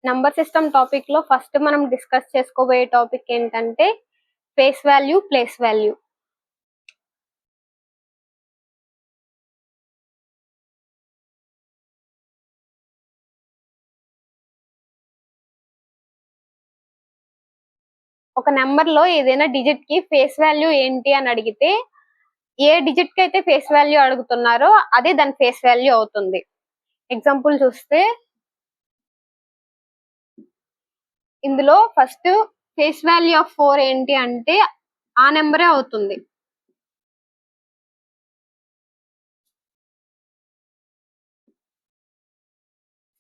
Number system topic లో first మనం discuss చేసుకోబోయే టాపిక్ ఏంటంటే ఫేస్ వాల్యూ, ప్లేస్ వాల్యూ. ఒక నెంబర్ లో ఏదైనా డిజిట్ కి ఫేస్ వాల్యూ ఏంటి అని అడిగితే ఏ డిజిట్ కి అయితే ఫేస్ వాల్యూ అడుగుతున్నారో అదే దాని ఫేస్ వాల్యూ అవుతుంది. ఎగ్జాంపుల్ చూస్తే ఇందులో ఫస్ట్ ఫేస్ వాల్యూ ఆఫ్ 4 ఏంటి అంటే ఆ నెంబరే అవుతుంది.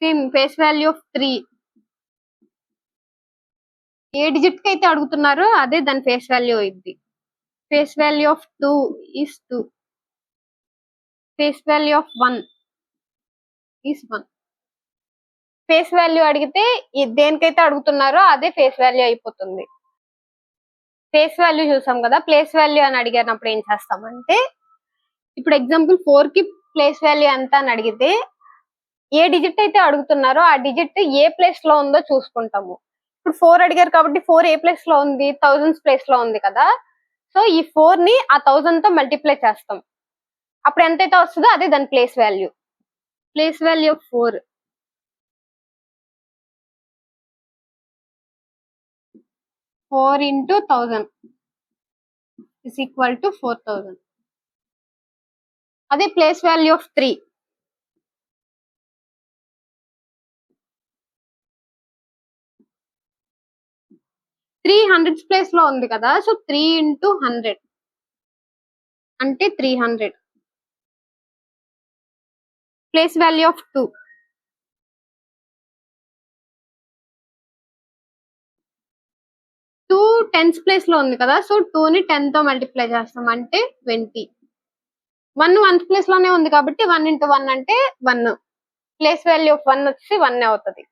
Same face value of 3 A digit కి అయితే అడుగుతున్నారో అదే దాని ఫేస్ వాల్యూ అయింది. Face value of 2 is 2. Face value of 1 is 1. Face value అడిగితే దేనికైతే అడుగుతున్నారో అదే ఫేస్ వాల్యూ అయిపోతుంది. ఫేస్ వాల్యూ చూసాం కదా, ప్లేస్ వాల్యూ అని అడిగినప్పుడు ఏం చేస్తామంటే ఇప్పుడు ఎగ్జాంపుల్ 4 కి ప్లేస్ వాల్యూ ఎంత అని అడిగితే ఏ డిజిట్ అయితే అడుగుతున్నారో ఆ డిజిట్ ఏ ప్లేస్ లో ఉందో చూసుకుంటాము. ఇప్పుడు 4 అడిగారు కాబట్టి 4 ఏ ప్లేస్ లో ఉంది, థౌజండ్స్ ప్లేస్ లో ఉంది కదా. సో ఈ 4 ని ఆ 1000 తో మల్టిప్లై చేస్తాం. అప్పుడు ఎంతైతే వస్తుందో అదే దాని place value. Place value of 4 into 1000 is equal to 4000. అదే ప్లేస్ వాల్యూ ఆఫ్ 3 300 ప్లేస్ లో ఉంది కదా. సో 3 into 100 అంటే 300. Place value of 2 10th place లో ఉంది కదా. సో 2 ని 10 తో మల్టిప్లై చేస్తాం అంటే 20. 1 1th ప్లేస్ లోనే ఉంది కాబట్టి 1 into 1 అంటే 1. ప్లేస్ వాల్యూ ఆఫ్ 1 వచ్చి 1 అవుతుంది.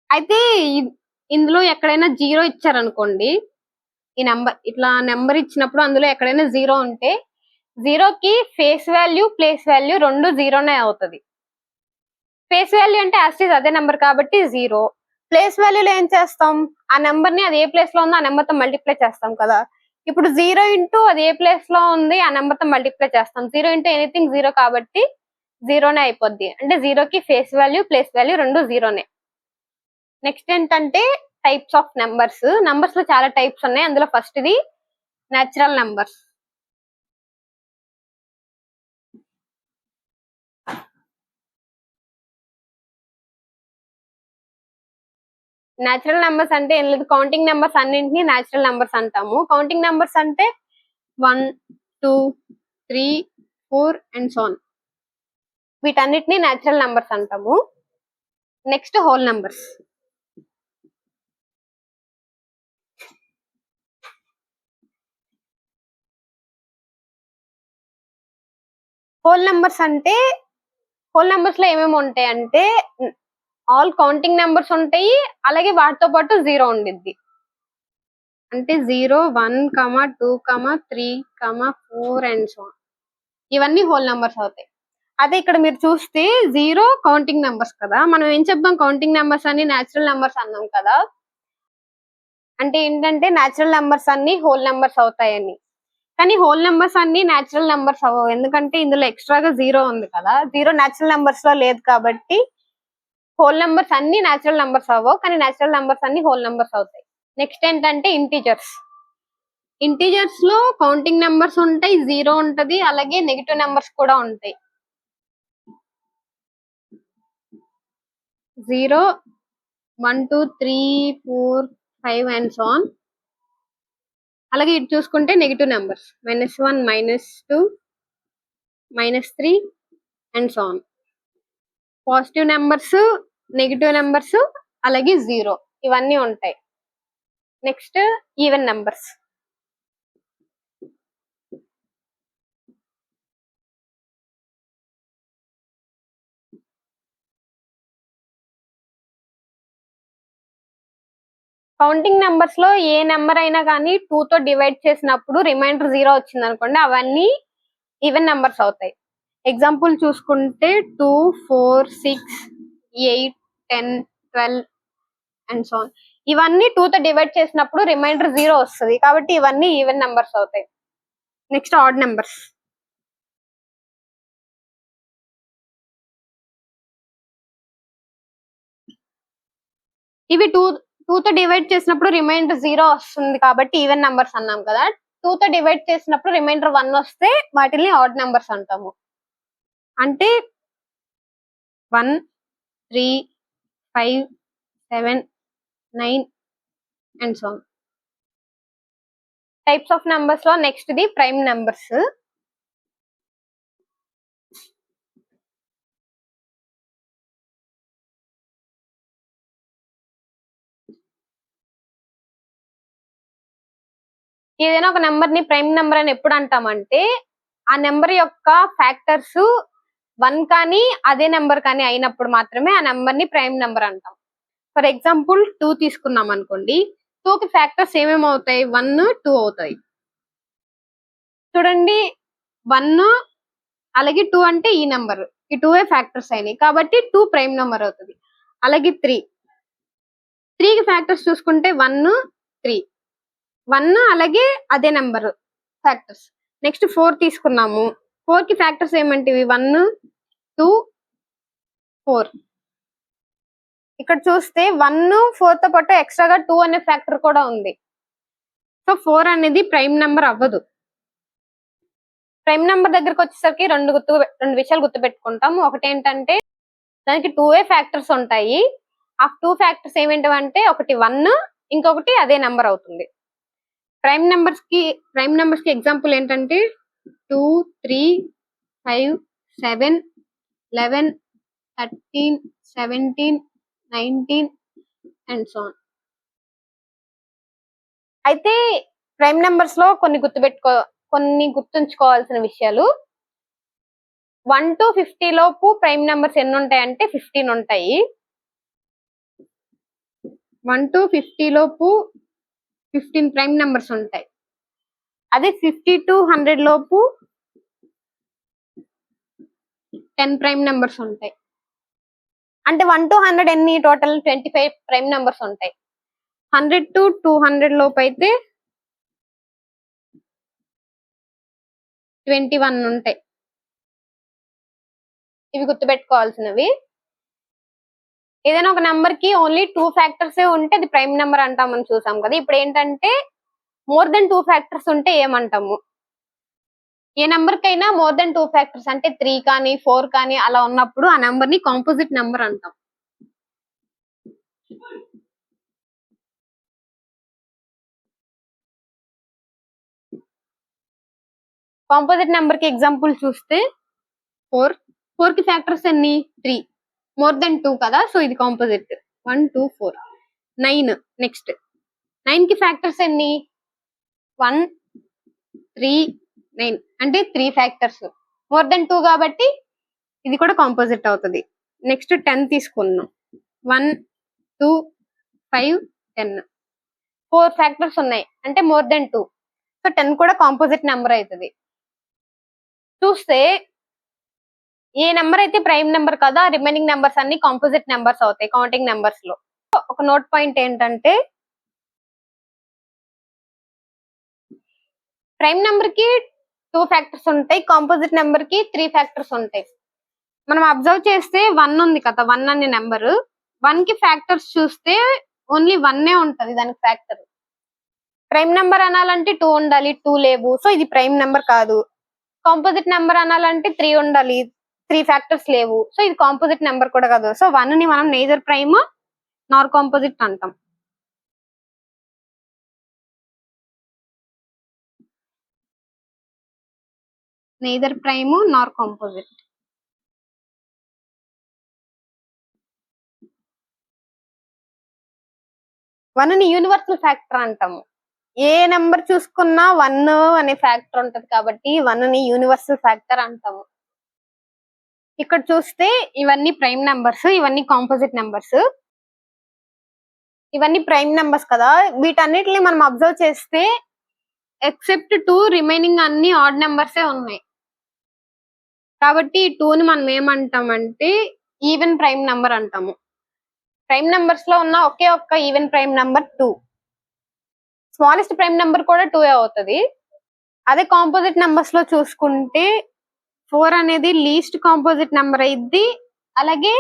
అయితే ఇందులో ఎక్కడైనా 0 ఇచ్చారనుకోండి, ఈ నెంబర్ ఇట్లా నెంబర్ ఇచ్చినప్పుడు అందులో ఎక్కడైనా 0 ఉంటే 0 కి ఫేస్ వాల్యూ, ప్లేస్ వాల్యూ రెండు 0నే అవుతుంది. ఫేస్ వాల్యూ అంటే యాస్టీస్ అదే నెంబర్ కాబట్టి 0. ప్లేస్ వాల్యూలో ఏం చేస్తాం, ఆ నెంబర్ ని అది ఏ ప్లేస్ లో ఉందో ఆ నెంబర్ తో మల్టిప్లై చేస్తాం కదా. ఇప్పుడు 0 ఇంటూ అది ఏ ప్లేస్ లో ఉంది ఆ నెంబర్ తో మల్టిప్లై చేస్తాం. 0 ఇంటూ ఎనీథింగ్ 0 కాబట్టి 0నే అయిపోద్ది. అంటే 0 కి ఫేస్ వాల్యూ, ప్లేస్ వాల్యూ రెండు 0నే. నెక్స్ట్ ఏంటంటే టైప్స్ ఆఫ్ నెంబర్స్. నెంబర్స్ లో చాలా టైప్స్ ఉన్నాయి. అందులో ఫస్ట్ ఇది న్యాచురల్ నెంబర్స్. న్యాచురల్ నెంబర్స్ అంటే ఏం లేదు, కౌంటింగ్ నెంబర్స్ అన్నింటినీ న్యాచురల్ నెంబర్స్ అంటాము. కౌంటింగ్ నెంబర్స్ అంటే 1 2 3 4 అండ్ సో ఆన్, వీటన్నిటిని న్యాచురల్ నెంబర్స్ అంటాము. Next whole numbers. Whole numbers అంటే హోల్ నెంబర్స్ లో ఏమేమి ఉంటాయి అంటే ఆల్ కౌంటింగ్ నెంబర్స్ ఉంటాయి, అలాగే వాటితో పాటు 0 ఉండిద్ది. అంటే 0 1 2 3 4 అండ్ సో ఆన్, ఇవన్నీ హోల్ నెంబర్స్ అవుతాయి. అదే ఇక్కడ మీరు చూస్తే 0 కౌంటింగ్ నెంబర్స్ కదా. మనం ఏం చెప్తాం, కౌంటింగ్ నెంబర్స్ అన్ని న్యాచురల్ నెంబర్స్ అన్నాం కదా. అంటే ఏంటంటే న్యాచురల్ నెంబర్స్ అన్ని హోల్ నెంబర్స్ అవుతాయని. కానీ హోల్ నెంబర్స్ అన్ని న్యాచురల్ నెంబర్స్ అవ్వవు, ఎందుకంటే ఇందులో ఎక్స్ట్రాగా 0 ఉంది కదా. 0 న్యాచురల్ నెంబర్స్ లో లేదు కాబట్టి హోల్ నెంబర్స్ అన్ని న్యాచురల్ నెంబర్స్ అవ్వవు, కానీ న్యాచురల్ నెంబర్స్ అన్ని హోల్ నెంబర్స్ అవుతాయి. నెక్స్ట్ ఏంటంటే ఇంటీజర్స్. ఇంటీజర్స్ లో కౌంటింగ్ నెంబర్స్ ఉంటాయి, 0 ఉంటది, అలాగే నెగిటివ్ నెంబర్స్ కూడా ఉంటాయి. 0 1 2 3 4 5 అండ్ సో ఆన్. అలాగే ఇటు చూసుకుంటే negative numbers -1 -2 -3 and so on. Positive numbers, negative numbers, అలాగే 0 ఇవన్నీ ఉంటాయి. Next even numbers. Counting numbers లో ఏ నెంబర్ అయినా కానీ 2 తో డివైడ్ చేసినప్పుడు రిమైండర్ 0 వచ్చింది అనుకోండి, అవన్నీ ఈవెన్ నెంబర్స్ అవుతాయి. ఎగ్జాంపుల్ చూసుకుంటే 2 4 6 8 10 12 అండ్ సో ఆన్. ఇవన్నీ 2 తో డివైడ్ చేసినప్పుడు రిమైండర్ 0 వస్తుంది కాబట్టి ఇవన్నీ ఈవెన్ నెంబర్స్ అవుతాయి. Next odd numbers. ఇవి 2 తో డివైడ్ చేసినప్పుడు రిమైండర్ 0 వస్తుంది కాబట్టి ఈవెన్ నెంబర్స్ అన్నాం కదా. 2 తో డివైడ్ చేసినప్పుడు రిమైండర్ 1 వస్తే వాటిని ఆడ్ నెంబర్స్ అంటాము. అంటే 1, 3, 5, 7, 9 and so on. Types of numbers లో నెక్స్ట్ ది ప్రైమ్ నెంబర్స్. ఏదైనా ఒక నెంబర్ ని ప్రైమ్ నెంబర్ అని ఎప్పుడు అంటామంటే ఆ నెంబర్ యొక్క ఫ్యాక్టర్స్ 1 కానీ అదే నెంబర్ కానీ అయినప్పుడు మాత్రమే ఆ నెంబర్ ని ప్రైమ్ నెంబర్ అంటాం. ఫర్ ఎగ్జాంపుల్ 2 తీసుకున్నాం అనుకోండి. 2 కి ఫ్యాక్టర్స్ ఏమేమి అవుతాయి? 1, 2 అవుతాయి. చూడండి 1 అలాగే 2 అంటే ఈ నెంబర్, ఈ 2 ఫ్యాక్టర్స్ అయినాయి కాబట్టి 2 ప్రైమ్ నెంబర్ అవుతుంది. అలాగే 3 కి ఫ్యాక్టర్స్ చూసుకుంటే 1, 3, 1 అలాగే అదే నెంబర్ ఫ్యాక్టర్స్. నెక్స్ట్ 4 తీసుకున్నాము. 4 కి ఫ్యాక్టర్స్ ఏమంటివి? 1, 2, 4. ఇక్కడ చూస్తే 1, 4 తో పాటు ఎక్స్ట్రాగా 2 అనే ఫ్యాక్టర్ కూడా ఉంది. సో 4 అనేది ప్రైమ్ నెంబర్ అవ్వదు. ప్రైమ్ నెంబర్ దగ్గరకు వచ్చేసరికి రెండు విషయాలు గుర్తుపెట్టుకుంటాం. ఒకటి ఏంటంటే దానికి 2 ఫ్యాక్టర్స్ ఉంటాయి. ఆ 2 ఫ్యాక్టర్స్ ఏమేంటంటే ఒకటి 1, ఇంకొకటి అదే నెంబర్ అవుతుంది. ప్రైమ్ నెంబర్స్ కి ఎగ్జాంపుల్ ఏంటంటే 2, 3, 5, 7, 11, 13, 17, 19 అండ్ సో ఆన్. అయితే ప్రైమ్ నెంబర్స్ లో కొన్ని గుర్తుంచుకోవాల్సిన విషయాలు. 1 to 50 లోపు ప్రైమ్ నెంబర్స్ ఎన్ని ఉంటాయంటే 15 ఉంటాయి. 1 to 50 లోపు 15 ప్రైమ్ నెంబర్స్ ఉంటాయి. అదే 50 to 100 లోపు 10 ప్రైమ్ నెంబర్స్ ఉంటాయి. అంటే 1 to 100 ఎన్ని? టోటల్ 25 ప్రైమ్ నెంబర్స్ ఉంటాయి. 100 to 200 లోపు అయితే 21 ఉంటాయి. ఇవి గుర్తుపెట్టుకోవాల్సినవి. ఏదైనా ఒక నెంబర్ కి ఓన్లీ 2 ఫ్యాక్టర్స్ ఉంటే అది ప్రైమ్ నెంబర్ అంటామని చూసాం కదా. ఇప్పుడు ఏంటంటే మోర్ దెన్ 2 ఫ్యాక్టర్స్ ఉంటే ఏమంటాము? ఏ నెంబర్ కైనా మోర్ దెన్ 2 ఫ్యాక్టర్స్ అంటే 3 కానీ 4 కానీ అలా ఉన్నప్పుడు ఆ నెంబర్ ని కాంపోజిట్ నెంబర్ అంటాం. కాంపోజిట్ నెంబర్ కి ఎగ్జాంపుల్ చూస్తే 4 కి ఫ్యాక్టర్స్ ఎన్ని? 3. మోర్ దెన్ 2 కదా, సో ఇది కాంపోజిట్. 1, 2, 4. 9 నెక్స్ట్. 9 కి ఫ్యాక్టర్స్ ఎన్ని? 1, 3, 9 అంటే 3 ఫ్యాక్టర్స్. మోర్ దెన్ 2 కాబట్టి ఇది కూడా కాంపోజిట్ అవుతుంది. నెక్స్ట్ 10 తీసుకున్నాం. 1, 2, 5, 10. 4 ఫ్యాక్టర్స్ ఉన్నాయి అంటే మోర్ దెన్ 2, సో 10 కూడా కాంపోజిట్ నెంబర్ అవుతుంది. చూస్తే ఏ నెంబర్ అయితే ప్రైమ్ నెంబర్ కదా, రిమైనింగ్ నెంబర్స్ అన్ని కాంపోజిట్ నెంబర్స్ అవుతాయి కౌంటింగ్ నెంబర్స్ లో. ఒక నోట్ పాయింట్ ఏంటంటే ప్రైమ్ నెంబర్ కి 2 ఫ్యాక్టర్స్ ఉంటాయి, కాంపోజిట్ నెంబర్ కి 3 ఫ్యాక్టర్స్ ఉంటాయి. మనం అబ్జర్వ్ చేస్తే 1 ఉంది కదా, 1 అనే నెంబర్. 1 కి ఫ్యాక్టర్స్ చూస్తే ఓన్లీ 1 ఉంటది దానికి ఫ్యాక్టర్. ప్రైమ్ నెంబర్ అనాలంటే 2 ఉండాలి, 2 లేవు, సో ఇది ప్రైమ్ నెంబర్ కాదు. కాంపోజిట్ నెంబర్ అనాలంటే 3 ఉండాలి, 3 ఫ్యాక్టర్స్ లేవు, సో ఇది కాంపోజిట్ నెంబర్ కూడా కాదు. సో 1 ని మనం నేదర్ ప్రైమ్ నార్ కాంపోజిట్ అంటాం. నేదర్ ప్రైమ్ నార్ కాంపోజిట్. వన్ ని యూనివర్సల్ ఫ్యాక్టర్ అంటాము. ఏ నెంబర్ చూసుకున్నా 1 అనే ఫ్యాక్టర్ ఉంటది కాబట్టి 1 ని యూనివర్సల్ ఫ్యాక్టర్ అంటాము. ఇక్కడ చూస్తే ఇవన్నీ ప్రైమ్ నెంబర్స్, ఇవన్నీ కాంపోజిట్ నెంబర్స్. ఇవన్నీ ప్రైమ్ నెంబర్స్ కదా, వీటన్నిటిని మనం అబ్జర్వ్ చేస్తే ఎక్సెప్ట్ 2 రిమైనింగ్ అన్ని ఆడ్ నెంబర్సే ఉన్నాయి. కాబట్టి 2 ని మనం ఏమంటామంటే ఈవెన్ ప్రైమ్ నెంబర్ అంటాము. ప్రైమ్ నెంబర్స్ లో ఉన్న ఒకే ఒక్క even prime number 2. Smallest prime number కూడా 2 అవుతుంది. అదే కాంపోజిట్ నెంబర్స్ లో చూసుకుంటే 4 అనేది లీస్ట్ కాంపోజిట్ నెంబర్ అయింది, అలాగే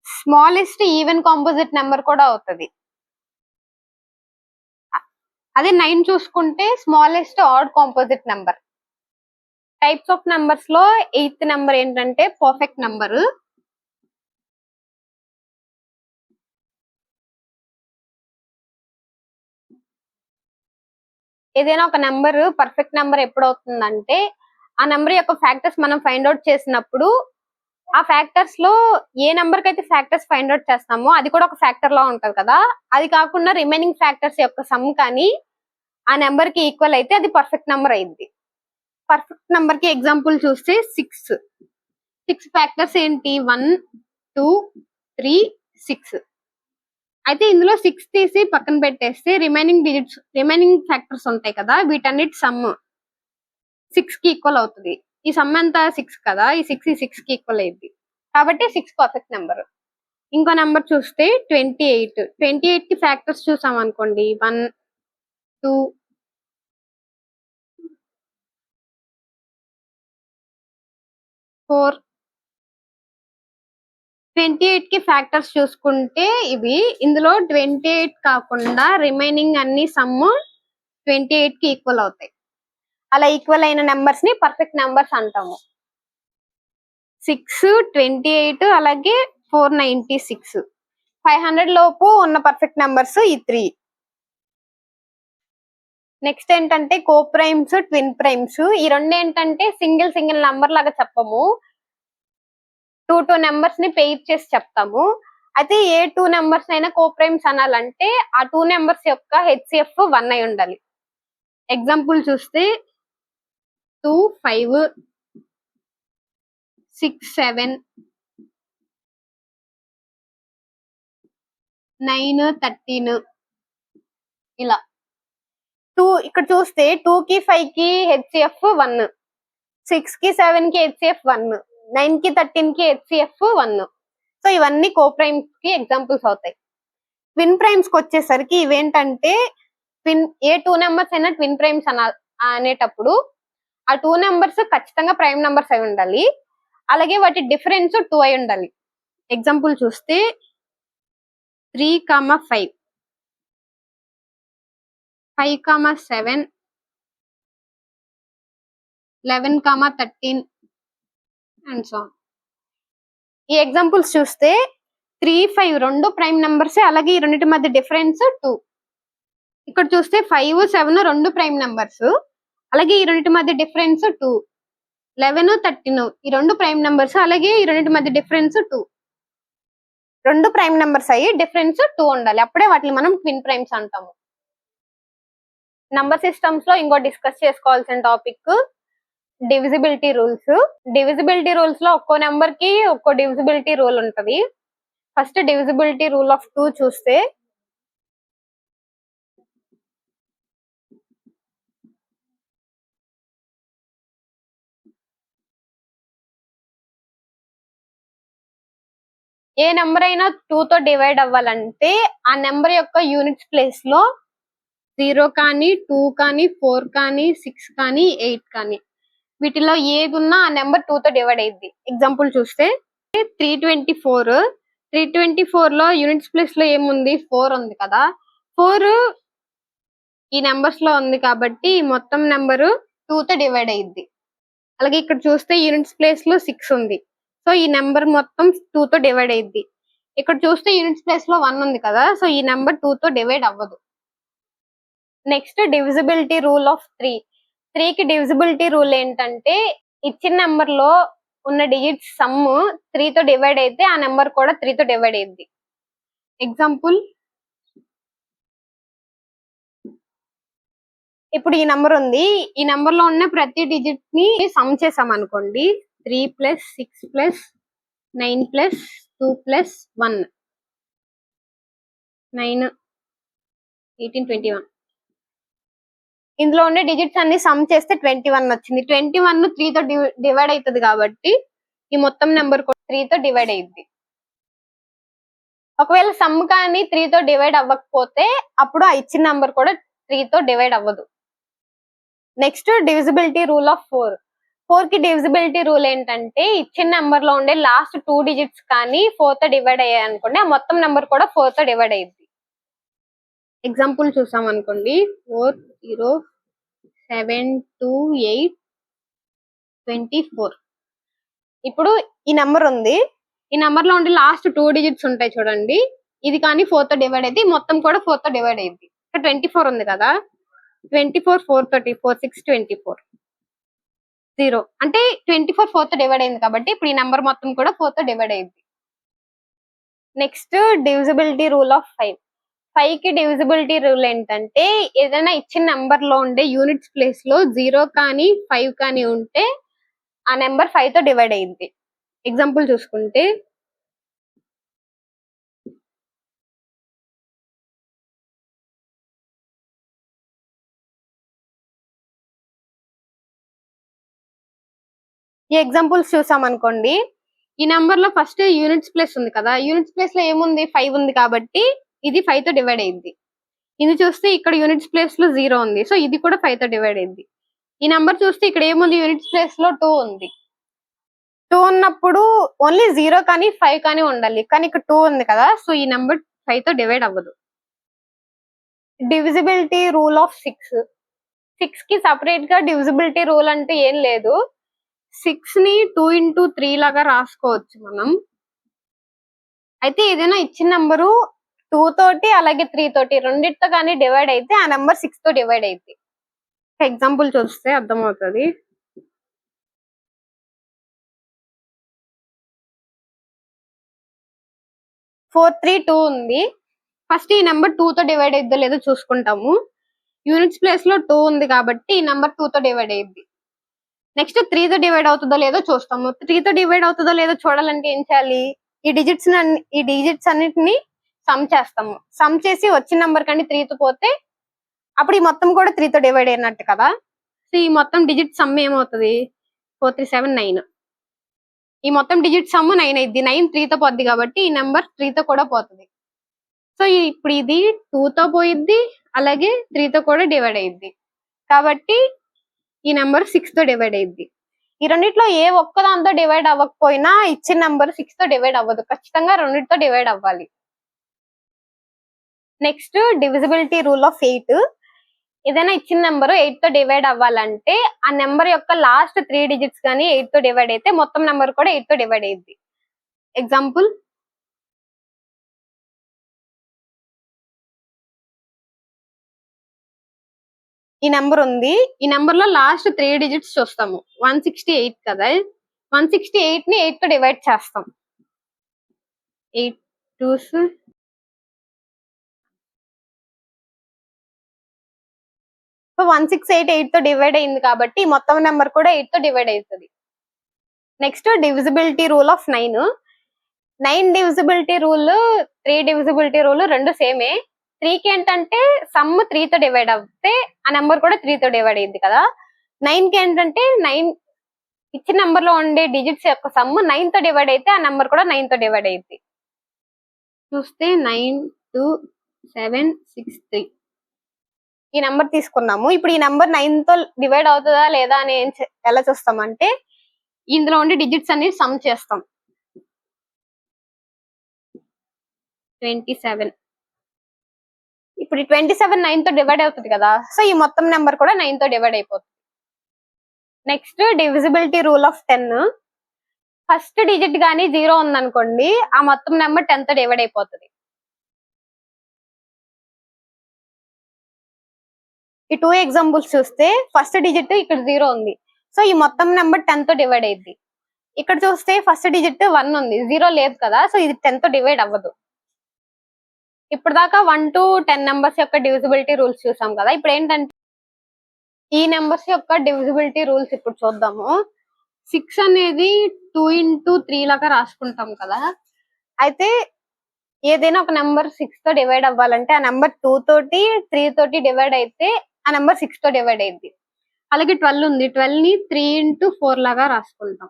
స్మాలెస్ట్ ఈవెన్ కాంపోజిట్ నెంబర్ కూడా అవుతుంది. అదే 9 చూసుకుంటే smallest odd composite number. Types of numbers లో 8th నెంబర్ ఏంటంటే పర్ఫెక్ట్ నెంబర్. ఏదైనా ఒక నెంబర్ పర్ఫెక్ట్ నెంబర్ ఎప్పుడు అవుతుందంటే ఆ నెంబర్ యొక్క ఫ్యాక్టర్స్ మనం ఫైండ్ అవుట్ చేసినప్పుడు ఆ ఫ్యాక్టర్స్ లో ఏ నెంబర్ కి అయితే ఫ్యాక్టర్స్ ఫైండ్ అవుట్ చేస్తామో అది కూడా ఒక ఫ్యాక్టర్ లా ఉంటది కదా, అది కాకుండా రిమైనింగ్ ఫ్యాక్టర్స్ యొక్క సమ్ కానీ ఆ నెంబర్ కి ఈక్వల్ అయితే అది పర్ఫెక్ట్ నెంబర్ అయింది. పర్ఫెక్ట్ నెంబర్ కి ఎగ్జాంపుల్ చూస్తే 6 ఫ్యాక్టర్స్ ఏంటి, 1 2 3 6. అయితే ఇందులో 6 తీసి పక్కన పెట్టేస్తే రిమైనింగ్ ఫ్యాక్టర్స్ ఉంటాయి కదా, వీటన్నిటి సమ్ 6 కి ఈక్వల్ అవుతుంది. ఈ సమ్ ఎంత 6 కదా, ఈ 6 కి ఈక్వల్ అయింది కాబట్టి 6 పర్ఫెక్ట్ నెంబర్. ఇంకో నెంబర్ చూస్తే 28 కి ఫ్యాక్టర్స్ చూసాం అనుకోండి, 1 2 4. 28 కి ఫ్యాక్టర్స్ చూసుకుంటే ఇవి, ఇందులో 28 కాకుండా రిమైనింగ్ అన్ని సమ్ 28 కి ఈక్వల్ అవుతాయి. అలా ఈక్వల్ అయిన నెంబర్స్ ని పర్ఫెక్ట్ నెంబర్స్ అంటాము. 6 28 అలాగే 496. 500 లోపు ఉన్న పర్ఫెక్ట్ నెంబర్స్ ఈ 3. నెక్స్ట్ ఏంటంటే కో ప్రైమ్స్, ట్విన్ ప్రైమ్స్. ఈ రెండు ఏంటంటే సింగిల్ నెంబర్ లాగా చెప్పము, 2 నెంబర్స్ ని పెయిర్ చేసి చెప్తాము. అయితే ఏ 2 నెంబర్స్ అయినా కో ప్రైమ్స్ అనాలంటే ఆ 2 నెంబర్స్ యొక్క హెచ్సిఎఫ్ 1 అయి ఉండాలి. ఎగ్జాంపుల్ చూస్తే 2 5 6 7 9 13 ఇలా. 2 ఇక్కడ చూస్తే 2 కి 5 కి హెచ్సిఎఫ్ 1, 6 కి 7 కి హెచ్సిఎఫ్ 1, 9 కి 13 కి హెచ్సిఎఫ్ 1. సో ఇవన్నీ కో ప్రైమ్స్ కి ఎగ్జాంపుల్స్ అవుతాయి. ట్విన్ ప్రైమ్స్ కి వచ్చేసరికి ఇవేంటంటే ఏ 2 నెంబర్స్ అయినా ట్విన్ ప్రైమ్స్ అనేటప్పుడు ఆ 2 నెంబర్స్ ఖచ్చితంగా ప్రైమ్ నెంబర్స్ అయి ఉండాలి, అలాగే వాటి డిఫరెన్స్ 2 అయి ఉండాలి. ఎగ్జాంపుల్ చూస్తే 3 5 5 7 11 13 అండ్ సో. ఈ ఎగ్జాంపుల్స్ చూస్తే 3 5 రెండు ప్రైమ్ నెంబర్స్, అలాగే ఈ రెండింటి మధ్య డిఫరెన్స్ 2. ఇక్కడ చూస్తే 5 7 రెండు ప్రైమ్ నెంబర్స్, అలాగే ఈ రెండింటి మధ్య డిఫరెన్స్ 2. 11 13 ఈ రెండు ప్రైమ్ నెంబర్స్, అలాగే ఈ రెండింటి మధ్య డిఫరెన్స్ 2. రెండు ప్రైమ్ నెంబర్స్ అయ్యి డిఫరెన్స్ 2 ఉండాలి, అప్పుడే వాటిని మనం ట్విన్ ప్రైమ్స్ అంటాము. నంబర్ సిస్టమ్స్ లో ఇంకో డిస్కస్ చేసుకోవాల్సిన topic divisibility rules. Divisibility rules లో ఒక్కో నెంబర్ కి ఒక్కో డివిజిబిలిటీ రూల్ ఉంటది. ఫస్ట్ డివిజిబిలిటీ రూల్ ఆఫ్ 2 చూస్తే ఏ నెంబర్ అయినా 2 తో డివైడ్ అవ్వాలంటే ఆ నెంబర్ యొక్క యూనిట్స్ ప్లేస్ లో 0 కానీ 2 కానీ 4 కానీ 6 కానీ 8 కానీ వీటిలో ఏది ఉన్నా ఆ నెంబర్ 2 తో డివైడ్ అయ్యింది. ఎగ్జాంపుల్ చూస్తే 324 లో యూనిట్స్ ప్లేస్ లో ఏముంది, 4 ఉంది కదా, 4 ఈ నెంబర్స్ లో ఉంది కాబట్టి ఈ మొత్తం నెంబర్ 2 తో డివైడ్ అయ్యింది. అలాగే ఇక్కడ చూస్తే యూనిట్స్ ప్లేస్ లో 6 ఉంది, సో ఈ నెంబర్ మొత్తం 2 తో డివైడ్ అయ్యింది. ఇక్కడ చూస్తే యూనిట్స్ ప్లేస్ లో 1 ఉంది కదా, సో ఈ నెంబర్ 2 తో డివైడ్ అవ్వదు. నెక్స్ట్ డివిజిబిలిటీ రూల్ ఆఫ్ 3 కి డివిజిబిలిటీ రూల్ ఏంటంటే ఇచ్చిన నెంబర్ లో ఉన్న డిజిట్స్ సమ్ 3 తో డివైడ్ అయితే ఆ నెంబర్ కూడా 3 తో డివైడ్ అయ్యింది. ఎగ్జాంపుల్ ఇప్పుడు ఈ నెంబర్ ఉంది, ఈ నెంబర్ లో ఉన్న ప్రతి డిజిట్ ని సమ్ చేసాం అనుకోండి, 3 + 6 + 9 + 2 + 1 9 18 21. ఇందులో ఉండే డిజిట్స్ అన్ని సమ్ చేస్తే 21 వచ్చింది. 21 3 తో డివైడ్ అవుతుంది కాబట్టి ఈ మొత్తం నెంబర్ కూడా 3 తో డివైడ్ అయ్యింది. ఒకవేళ సమ్ కానీ 3 తో డివైడ్ అవ్వకపోతే అప్పుడు ఆ ఇచ్చిన నంబర్ కూడా 3 తో డివైడ్ అవ్వదు. Next divisibility rule of 4. 4 కి డివిజిబిలిటీ రూల్ ఏంటంటే ఇచ్చిన నెంబర్ లో ఉండే లాస్ట్ 2 డిజిట్స్ కానీ 4 తో డివైడ్ అయ్యాయి అనుకోండి, ఆ మొత్తం నెంబర్ కూడా 4 తో డివైడ్ అయ్యింది. ఎగ్జాంపుల్ చూసాం అనుకోండి, 4 0 7 2 8 24. ఇప్పుడు ఈ నెంబర్ ఉంది, ఈ నెంబర్ లో ఉండే లాస్ట్ 2 డిజిట్స్ ఉంటాయి చూడండి, ఇది కానీ 4 తో డివైడ్ అయితే మొత్తం కూడా 4 తో డివైడ్ అయ్యింది. ఇక్కడ 24 ఉంది కదా, 24 4 34 6 24 0 అంటే 24 4 తో డివైడ్ అయింది కాబట్టి ఇప్పుడు ఈ నెంబర్ మొత్తం కూడా 4 తో డివైడ్ అయింది. Next divisibility rule of 5. 5 కి డివిజిబిలిటీ రూల్ ఏంటంటే ఏదైనా ఇచ్చిన నెంబర్ లో ఉండే యూనిట్స్ ప్లేస్ లో 0 కానీ 5 కానీ ఉంటే ఆ నెంబర్ 5 తో డివైడ్ అయింది. ఎగ్జాంపుల్ చూసుకుంటే ఈ ఎగ్జాంపుల్స్ చూసాం అనుకోండి, ఈ నెంబర్ లో ఫస్ట్ యూనిట్స్ ప్లేస్ ఉంది కదా, యూనిట్స్ ప్లేస్ లో ఏముంది 5 ఉంది కాబట్టి ఇది 5 తో డివైడ్ అయింది. ఇది చూస్తే ఇక్కడ యూనిట్స్ ప్లేస్ లో 0 ఉంది, సో ఇది కూడా 5 తో డివైడ్ అయింది. ఈ నెంబర్ చూస్తే ఇక్కడ ఏముంది యూనిట్స్ ప్లేస్ లో 2 ఉంది. 2 ఉన్నప్పుడు ఓన్లీ 0 కానీ 5 కానీ ఉండాలి, కానీ ఇక్కడ 2 ఉంది కదా, సో ఈ నెంబర్ 5 తో డివైడ్ అవ్వదు. Divisibility rule of 6. 6 కి సపరేట్ గా డివిజిబిలిటీ రూల్ అంటే ఏం లేదు. 6 ని 2 into 3 లాగా రాసుకోవచ్చు మనం. అయితే ఏదైనా ఇచ్చిన నెంబరు 2 తోటి అలాగే 3 తోటి రెండిటితో కానీ డివైడ్ అయితే ఆ నెంబర్ 6 తో డివైడ్ అయింది. ఎగ్జాంపుల్ చూస్తే అర్థమవుతుంది. 4 3 2 ఉంది. ఫస్ట్ ఈ నెంబర్ 2 తో డివైడ్ అయిద్దో లేదో చూసుకుంటాము. యూనిట్స్ ప్లేస్ లో 2 ఉంది కాబట్టి ఈ నెంబర్ 2 తో డివైడ్ అయ్యింది. నెక్స్ట్ 3 తో డివైడ్ అవుతుందో లేదో చూస్తాము. 3 తో డివైడ్ అవుతుందో లేదో చూడాలంటే ఏం చేయాలి, ఈ డిజిట్స్ అన్నిటిని సమ్ చేస్తాము. సమ్ చేసి వచ్చిన నెంబర్ కానీ 3 తో పోతే అప్పుడు ఈ మొత్తం కూడా 3 తో డివైడ్ అయినట్టు కదా. సో ఈ మొత్తం డిజిట్ సమ్ ఏమవుతుంది, 4 3 7 9. ఈ మొత్తం డిజిట్ సమ్ 9 అయింది. 9 3 తో పోద్ది కాబట్టి ఈ నెంబర్ 3 తో కూడా పోతుంది. సో ఇప్పుడు ఇది 2 తో పోయిద్ది అలాగే 3 తో కూడా డివైడ్ అయ్యిద్ది కాబట్టి ఈ నెంబర్ 6 తో డివైడ్ అయ్యిద్ది. ఈ రెండిట్లో ఏ ఒక్క దాంతో డివైడ్ అవ్వకపోయినా ఇచ్చిన నెంబర్ 6 తో డివైడ్ అవ్వదు, ఖచ్చితంగా రెండిటితో డివైడ్ అవ్వాలి. Next divisibility rule of 8. ఏదైనా ఇచ్చిన నెంబర్ 8 తో డివైడ్ అవ్వాలంటే ఆ నెంబర్ యొక్క లాస్ట్ 3 డిజిట్స్ కానీ 8 తో డివైడ్ అయితే మొత్తం నెంబర్ కూడా 8 తో డివైడ్ అయ్యిద్ది. ఎగ్జాంపుల్ ఈ నెంబర్ ఉంది, ఈ నెంబర్ లో లాస్ట్ 3 డిజిట్స్ చూస్తాము. 168 కదా, 168 ని 8 తో డివైడ్ చేస్తాం. 8 2s సో 168 8 తో డివైడ్ అయింది కాబట్టి మొత్తం నెంబర్ కూడా 8 తో డివైడ్ అవుతుంది. Next divisibility rule of 9. 9 divisibility rule 3 divisibility rule రెండు సేమే. 3 కి ఏంటంటే సమ్ 3 తో డివైడ్ అవుతే ఆ నెంబర్ కూడా 3 తో డివైడ్ అయ్యింది కదా. 9 కి ఏంటంటే 9 ఇచ్చిన నెంబర్ లో ఉండే డిజిట్స్ యొక్క సమ్ 9 తో డివైడ్ అయితే ఆ నెంబర్ కూడా 9 తో డివైడ్ అయ్యింది. చూస్తే 9 2 7 6 3 ఈ నెంబర్ తీసుకున్నాము. ఇప్పుడు ఈ నెంబర్ 9 తో డివైడ్ అవుతుందా లేదా అని ఎలా చూస్తామంటే ఇందులో ఉండే డిజిట్స్ అన్ని సమ్ చేస్తాం. 27 ఇప్పుడు 27 9 తో డివైడ్ అవుతుంది కదా, సో ఈ మొత్తం నెంబర్ కూడా 9 తో డివైడ్ అయిపోతుంది. Next divisibility rule of 10. First digit గానీ 0 ఉందనుకోండి ఆ మొత్తం నెంబర్ 10 తో డివైడ్ అయిపోతుంది. ఈ 2 ఎగ్జాంపుల్స్ చూస్తే ఫస్ట్ డిజిట్ ఇక్కడ 0 ఉంది, సో ఈ మొత్తం నెంబర్ 10 తో డివైడ్ అయ్యింది. ఇక్కడ చూస్తే ఫస్ట్ డిజిట్ 1 ఉంది, 0 లేదు కదా, సో ఇది 10 తో డివైడ్ అవ్వదు. ఇప్పుడు దాకా 1 to 10 నెంబర్స్ యొక్క డివిజిబిలిటీ రూల్స్ చూసాం కదా. ఇప్పుడు ఏంటంటే ఈ నెంబర్స్ యొక్క డివిజిబిలిటీ రూల్స్ ఇప్పుడు చూద్దాము. 6 అనేది 2 into 3 లాగా రాసుకుంటాం కదా. అయితే ఏదైనా ఒక నెంబర్ 6 తో డివైడ్ అవ్వాలంటే ఆ నెంబర్ 2 తోటి 3 తోటి డివైడ్ అయితే ఆ నెంబర్ 6 తో డివైడ్ అయింది. అలాగే 12 ఉంది, 12 ని 3 into 4 లాగా రాసుకుంటాం.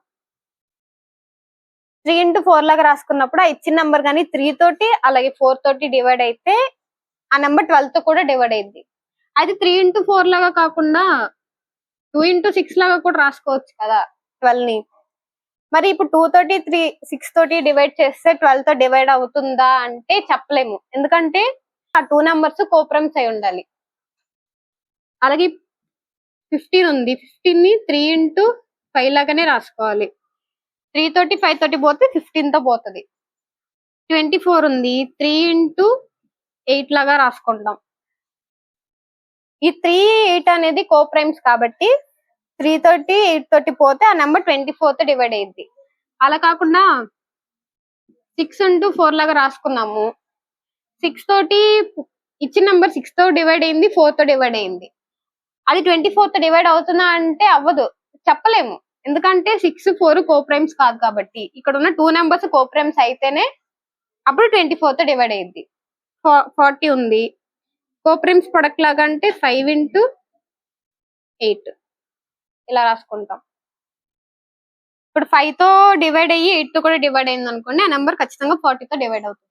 3x4 లాగా రాసుకున్నప్పుడు ఆ ఇచ్చిన నెంబర్ కానీ 3 తోటి అలాగే 4 తోటి డివైడ్ అయితే ఆ నెంబర్ 12 తో కూడా డివైడ్ అయింది. అది 3x4 లాగా కాకుండా 2x6 లాగా కూడా రాసుకోవచ్చు కదా 12 ని. మరి ఇప్పుడు 2 తోటి 6 తోటి డివైడ్ చేస్తే 12 తో డివైడ్ అవుతుందా అంటే చెప్పలేము. ఎందుకంటే ఆ 2 నెంబర్స్ కోప్రైమ్స్ అయి ఉండాలి. అలాగే 15 ఉంది. 15 ని 3x5 లాగానే రాసుకోవాలి. 3 తోటి 5 తోటి పోతే 15 తో పోతుంది. 24 ఉంది. 3x8 లాగా రాసుకుంటాం. ఈ 3, 8 అనేది కోప్రైమ్స్ కాబట్టి 3 తోటి 8 తోటి పోతే ఆ నెంబర్ 24 తో డివైడ్ అయ్యింది. అలా కాకుండా 6x4 లాగా రాసుకున్నాము. 6 తోటి ఇచ్చిన నెంబర్ 6 తో డివైడ్ అయింది, 4 తో డివైడ్ అయింది. అది 24 తో డివైడ్ అవుతుందా అంటే అవ్వదు, చెప్పలేము. ఎందుకంటే 6, 4 కోప్రైమ్స్ కాదు కాబట్టి. ఇక్కడ ఉన్న 2 నెంబర్స్ కోప్రైమ్స్ అయితేనే అప్పుడు 24 తో డివైడ్ అయ్యింది. 40 ఉంది. కోప్రైమ్స్ ప్రొడక్ట్ లాగా అంటే 5x8 ఇలా రాసుకుంటాం. ఇప్పుడు 5 తో డివైడ్ అయ్యి 8 తో కూడా డివైడ్ అయింది అనుకోండి, ఆ నెంబర్ ఖచ్చితంగా 40 తో డివైడ్ అవుతుంది.